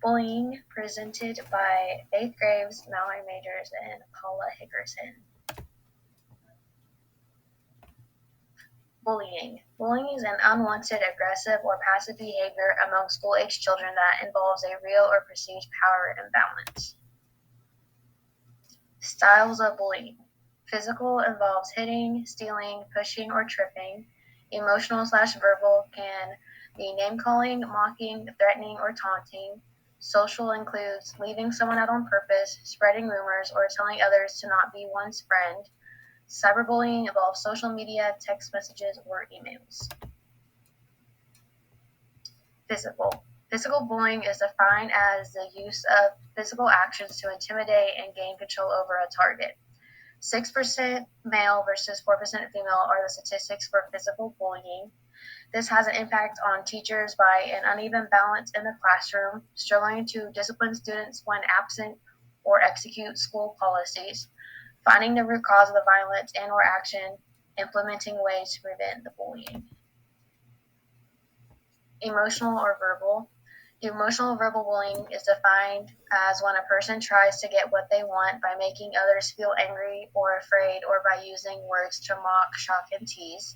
Bullying, presented by Faith Graves, Mallory Majors, and Paula Hickerson. Bullying. Bullying is an unwanted, aggressive, or passive behavior among school-age children that involves a real or perceived power imbalance. Styles of bullying. Physical involves hitting, stealing, pushing, or tripping. Emotional/verbal can be name-calling, mocking, threatening, or taunting. Social includes leaving someone out on purpose, spreading rumors, or telling others to not be one's friend. Cyberbullying involves social media, text messages, or emails. Physical. Physical bullying is defined as the use of physical actions to intimidate and gain control over a target. 6% male versus 4% female are the statistics for physical bullying. This has an impact on teachers by an uneven balance in the classroom, struggling to discipline students when absent or execute school policies, finding the root cause of the violence and or action, implementing ways to prevent the bullying. Emotional or verbal. Emotional verbal bullying is defined as when a person tries to get what they want by making others feel angry or afraid or by using words to mock, shock, and tease.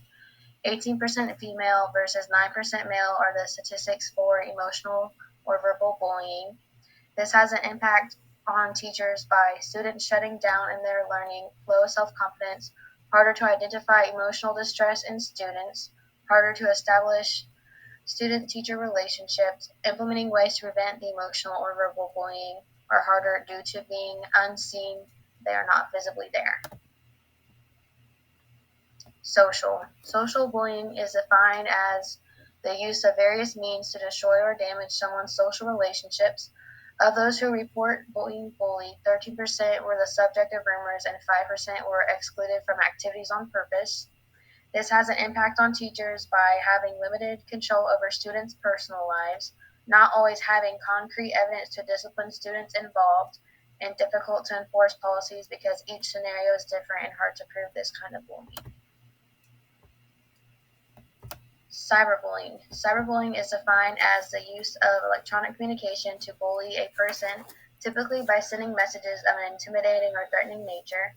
18% female versus 9% male are the statistics for emotional or verbal bullying. This has an impact on teachers by students shutting down in their learning, low self-confidence, harder to identify emotional distress in students, harder to establish student-teacher relationships, implementing ways to prevent the emotional or verbal bullying are harder due to being unseen. They are not visibly there. Social. Social bullying is defined as the use of various means to destroy or damage someone's social relationships. Of those who report being bullied, 13% were the subject of rumors and 5% were excluded from activities on purpose. This has an impact on teachers by having limited control over students' personal lives, not always having concrete evidence to discipline students involved, and difficult to enforce policies because each scenario is different and hard to prove this kind of bullying. Cyberbullying. Cyberbullying is defined as the use of electronic communication to bully a person, typically by sending messages of an intimidating or threatening nature.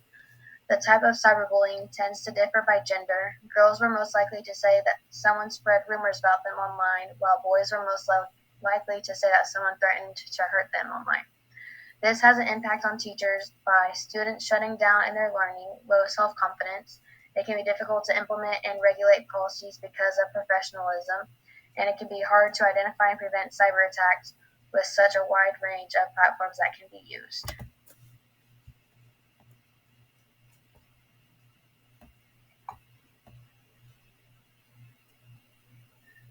The type of cyberbullying tends to differ by gender. Girls were most likely to say that someone spread rumors about them online, while boys were most likely to say that someone threatened to hurt them online. This has an impact on teachers by students shutting down in their learning, low self-confidence. It can be difficult to implement and regulate policies because of professionalism, and it can be hard to identify and prevent cyber attacks with such a wide range of platforms that can be used.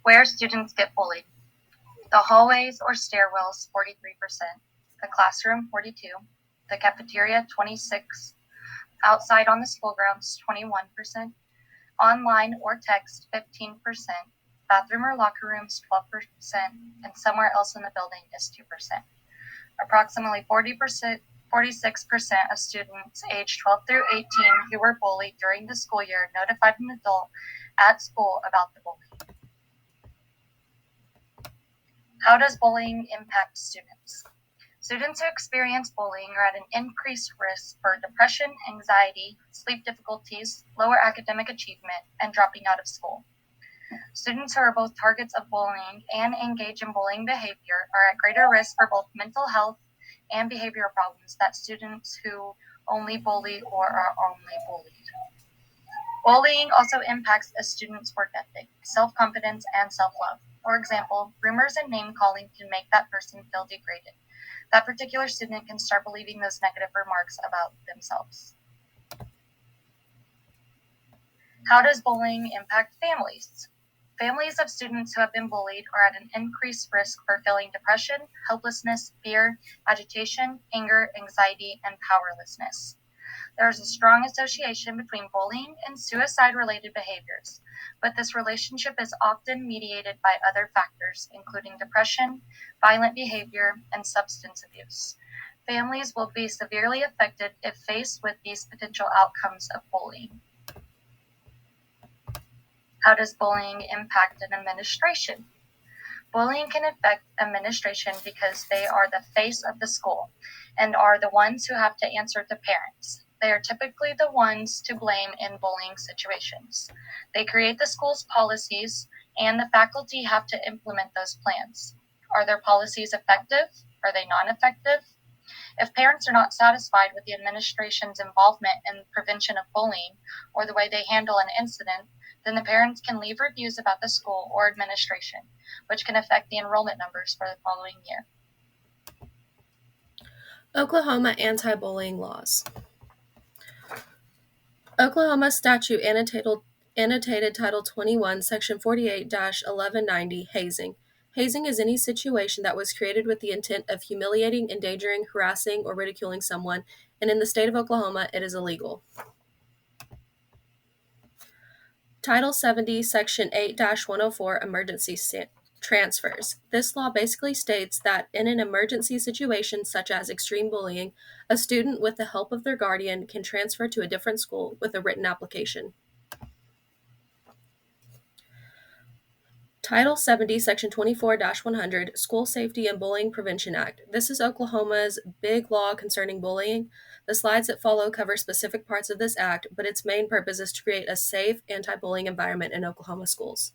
Where students get bullied. The hallways or stairwells, 43%. The classroom, 42%. The cafeteria, 26%. Outside on the school grounds, 21%. Online or text, 15%. Bathroom or locker rooms, 12%. And somewhere else in the building is 2%. Approximately 46% of students aged 12 through 18 who were bullied during the school year notified an adult at school about the bullying. How does bullying impact students? Students who experience bullying are at an increased risk for depression, anxiety, sleep difficulties, lower academic achievement, and dropping out of school. Students who are both targets of bullying and engage in bullying behavior are at greater risk for both mental health and behavioral problems than students who only bully or are only bullied. Bullying also impacts a student's work ethic, self-confidence, and self-love. For example, rumors and name-calling can make that person feel degraded. That particular student can start believing those negative remarks about themselves. How does bullying impact families? Families of students who have been bullied are at an increased risk for feeling depression, helplessness, fear, agitation, anger, anxiety, and powerlessness. There is a strong association between bullying and suicide-related behaviors, but this relationship is often mediated by other factors, including depression, violent behavior, and substance abuse. Families will be severely affected if faced with these potential outcomes of bullying. How does bullying impact an administration? Bullying can affect administration because they are the face of the school and are the ones who have to answer to parents. They are typically the ones to blame in bullying situations. They create the school's policies, and the faculty have to implement those plans. Are their policies effective? Are they non-effective? If parents are not satisfied with the administration's involvement in prevention of bullying or the way they handle an incident, then the parents can leave reviews about the school or administration, which can affect the enrollment numbers for the following year. Oklahoma anti-bullying laws. Oklahoma Statute Annotated Title 21, Section 48-1190, hazing. Hazing is any situation that was created with the intent of humiliating, endangering, harassing, or ridiculing someone, and in the state of Oklahoma, it is illegal. Title 70, Section 8-104, Emergency Transfers. This law basically states that in an emergency situation such as extreme bullying, a student with the help of their guardian can transfer to a different school with a written application. Title 70, Section 24-100, School Safety and Bullying Prevention Act. This is Oklahoma's big law concerning bullying. The slides that follow cover specific parts of this act, but its main purpose is to create a safe, anti-bullying environment in Oklahoma schools.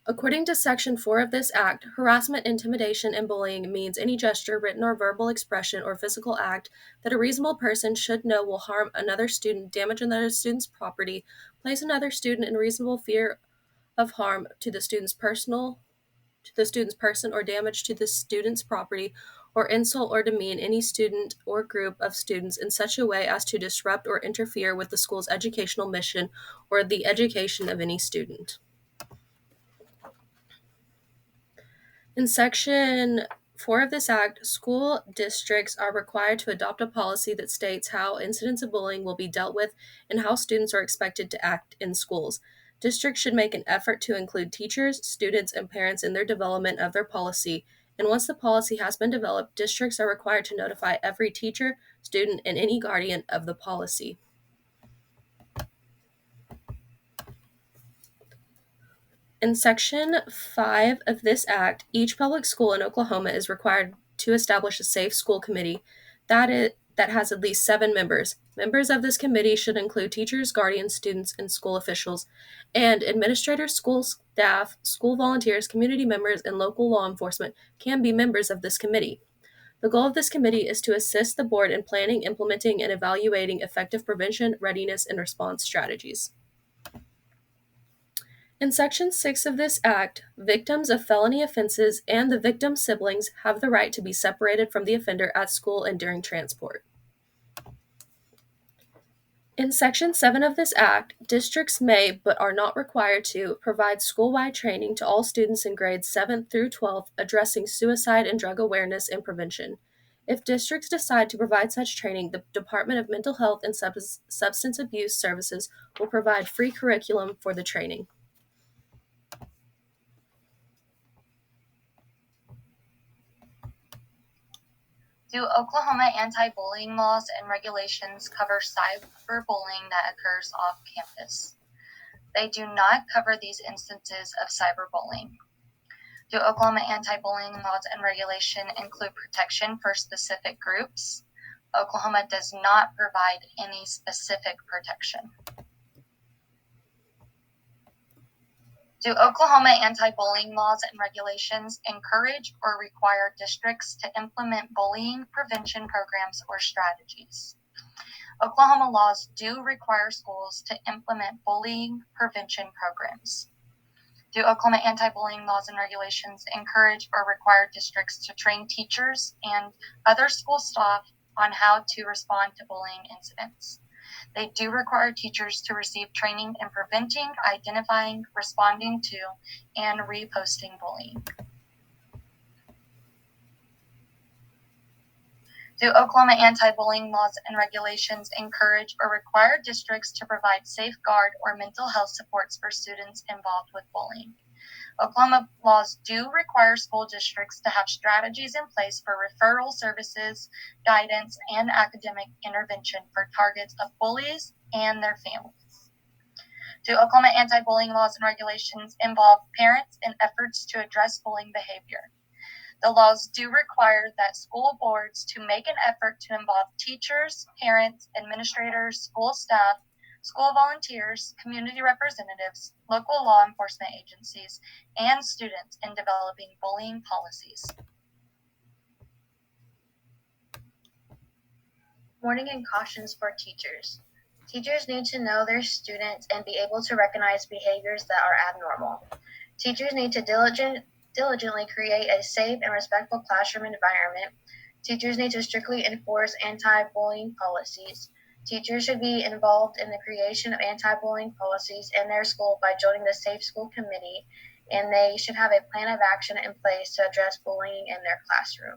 According to Section 4 of this act, harassment, intimidation, and bullying means any gesture, written or verbal expression, or physical act that a reasonable person should know will harm another student, damage another student's property, place another student in reasonable fear of harm to the student's person, or damage to the student's property, or insult or demean any student or group of students in such a way as to disrupt or interfere with the school's educational mission or the education of any student. In Section 4 of this act, school districts are required to adopt a policy that states how incidents of bullying will be dealt with and how students are expected to act in schools. Districts should make an effort to include teachers, students, and parents in their development of their policy, and once the policy has been developed, districts are required to notify every teacher, student, and any guardian of the policy. In Section 5 of this act, each public school in Oklahoma is required to establish a safe school committee that has at least 7 members. Members of this committee should include teachers, guardians, students, and school officials, and administrators, school staff, school volunteers, community members, and local law enforcement can be members of this committee. The goal of this committee is to assist the board in planning, implementing, and evaluating effective prevention, readiness, and response strategies. In Section 6 of this act, victims of felony offenses and the victim's siblings have the right to be separated from the offender at school and during transport. In Section 7 of this act, districts may, but are not required to, provide school-wide training to all students in grades 7th through 12th addressing suicide and drug awareness and prevention. If districts decide to provide such training, the Department of Mental Health and Substance Abuse Services will provide free curriculum for the training. Do Oklahoma anti-bullying laws and regulations cover cyberbullying that occurs off campus? They do not cover these instances of cyberbullying. Do Oklahoma anti-bullying laws and regulation include protection for specific groups? Oklahoma does not provide any specific protection. Do Oklahoma anti-bullying laws and regulations encourage or require districts to implement bullying prevention programs or strategies? Oklahoma laws do require schools to implement bullying prevention programs. Do Oklahoma anti-bullying laws and regulations encourage or require districts to train teachers and other school staff on how to respond to bullying incidents? They do require teachers to receive training in preventing, identifying, responding to, and reposting bullying. Do Oklahoma anti-bullying laws and regulations encourage or require districts to provide safeguard or mental health supports for students involved with bullying? Oklahoma laws do require school districts to have strategies in place for referral services, guidance, and academic intervention for targets of bullies and their families. Do Oklahoma anti-bullying laws and regulations involve parents in efforts to address bullying behavior? The laws do require that school boards to make an effort to involve teachers, parents, administrators, school staff, school volunteers, community representatives, local law enforcement agencies, and students in developing bullying policies. Warning and cautions for teachers. Teachers need to know their students and be able to recognize behaviors that are abnormal. Teachers need to diligently create a safe and respectful classroom environment. Teachers need to strictly enforce anti-bullying policies. Teachers should be involved in the creation of anti-bullying policies in their school by joining the Safe School Committee, and they should have a plan of action in place to address bullying in their classroom.